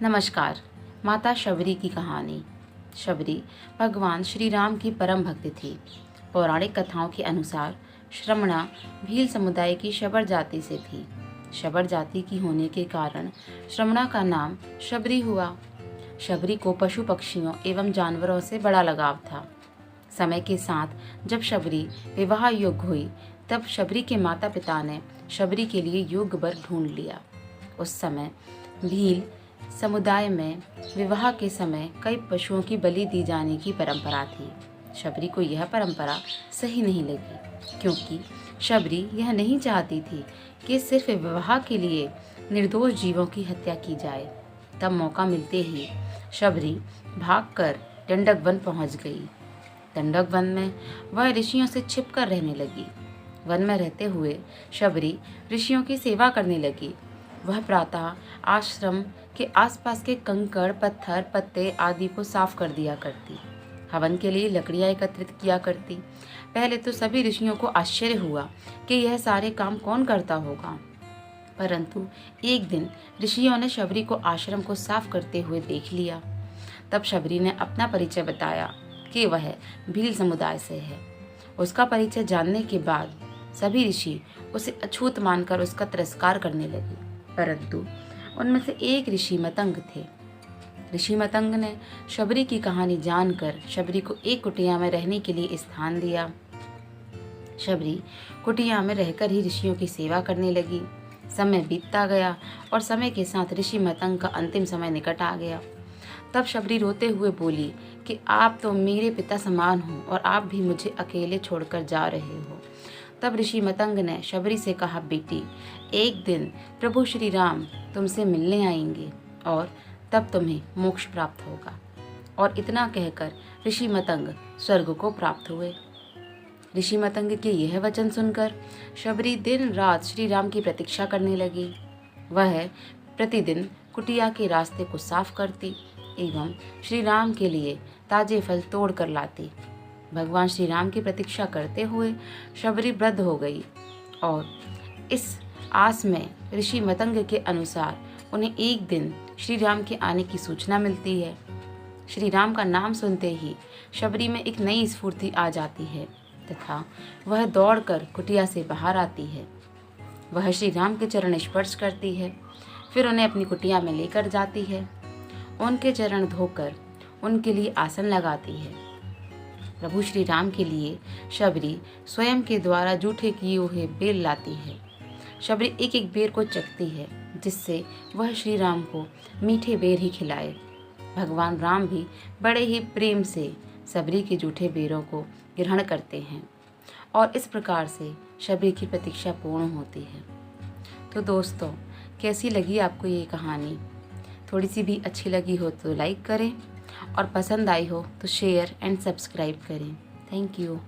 नमस्कार। माता शबरी की कहानी। शबरी भगवान श्री राम की परम भक्त थी। पौराणिक कथाओं के अनुसार श्रमणा भील समुदाय की शबर जाति से थी। शबर जाति की होने के कारण श्रमणा का नाम शबरी हुआ। शबरी को पशु पक्षियों एवं जानवरों से बड़ा लगाव था। समय के साथ जब शबरी विवाह योग्य हुई तब शबरी के माता पिता ने शबरी के लिए योग्य वर ढूंढ लिया। उस समय भील समुदाय में विवाह के समय कई पशुओं की बलि दी जाने की परंपरा थी। शबरी को यह परंपरा सही नहीं लगी, क्योंकि शबरी यह नहीं चाहती थी कि सिर्फ विवाह के लिए निर्दोष जीवों की हत्या की जाए। तब मौका मिलते ही शबरी भागकर दंडक वन पहुंच गई। दंडक वन में वह ऋषियों से छिपकर रहने लगी। वन में रहते हुए शबरी ऋषियों की सेवा करने लगी। वह प्रातः आश्रम के आसपास के कंकड़, पत्थर, पत्ते आदि को साफ कर दिया करती। हवन के लिए लकड़ियां एकत्रित किया करती। पहले तो सभी ऋषियों को आश्चर्य हुआ कि यह सारे काम कौन करता होगा, परंतु एक दिन ऋषियों ने शबरी को आश्रम को साफ करते हुए देख लिया। तब शबरी ने अपना परिचय बताया कि वह भील समुदाय से है। उसका परिचय जानने के बाद सभी ऋषि उसे अछूत मानकर उसका तिरस्कार करने लगे, परंतु उनमें से एक ऋषि मतंग थे। ऋषि मतंग ने शबरी की कहानी जानकर शबरी को एक कुटिया में रहने के लिए स्थान दिया। शबरी कुटिया में रहकर ही ऋषियों की सेवा करने लगी। समय बीतता गया और समय के साथ ऋषि मतंग का अंतिम समय निकट आ गया। तब शबरी रोते हुए बोली कि आप तो मेरे पिता समान हो और आप भी मुझे अकेले छोड़कर जा रहे हो। तब ऋषि मतंग ने शबरी से कहा, बेटी, एक दिन प्रभु श्री राम तुमसे मिलने आएंगे और तब तुम्हें मोक्ष प्राप्त होगा। और इतना कहकर ऋषि मतंग स्वर्ग को प्राप्त हुए। ऋषि मतंग के यह वचन सुनकर शबरी दिन रात श्री राम की प्रतीक्षा करने लगी। वह प्रतिदिन कुटिया के रास्ते को साफ करती एवं श्री राम के लिए ताजे फल तोड़ कर लाती। भगवान श्री राम की प्रतीक्षा करते हुए शबरी वृद्ध हो गई और इस आस में ऋषि मतंग के अनुसार उन्हें एक दिन श्री राम के आने की सूचना मिलती है। श्री राम का नाम सुनते ही शबरी में एक नई स्फूर्ति आ जाती है तथा वह दौड़कर कुटिया से बाहर आती है। वह श्री राम के चरण स्पर्श करती है, फिर उन्हें अपनी कुटिया में लेकर जाती है। उनके चरण धोकर उनके लिए आसन लगाती है। प्रभु श्री राम के लिए शबरी स्वयं के द्वारा जूठे किए हुए बेर लाती है। शबरी एक एक बेर को चखती है, जिससे वह श्री राम को मीठे बेर ही खिलाए। भगवान राम भी बड़े ही प्रेम से शबरी के जूठे बेरों को ग्रहण करते हैं और इस प्रकार से शबरी की प्रतीक्षा पूर्ण होती है। तो दोस्तों, कैसी लगी आपको ये कहानी? थोड़ी सी भी अच्छी लगी हो तो लाइक करें और पसंद आई हो तो शेयर एंड सब्सक्राइब करें। Thank you.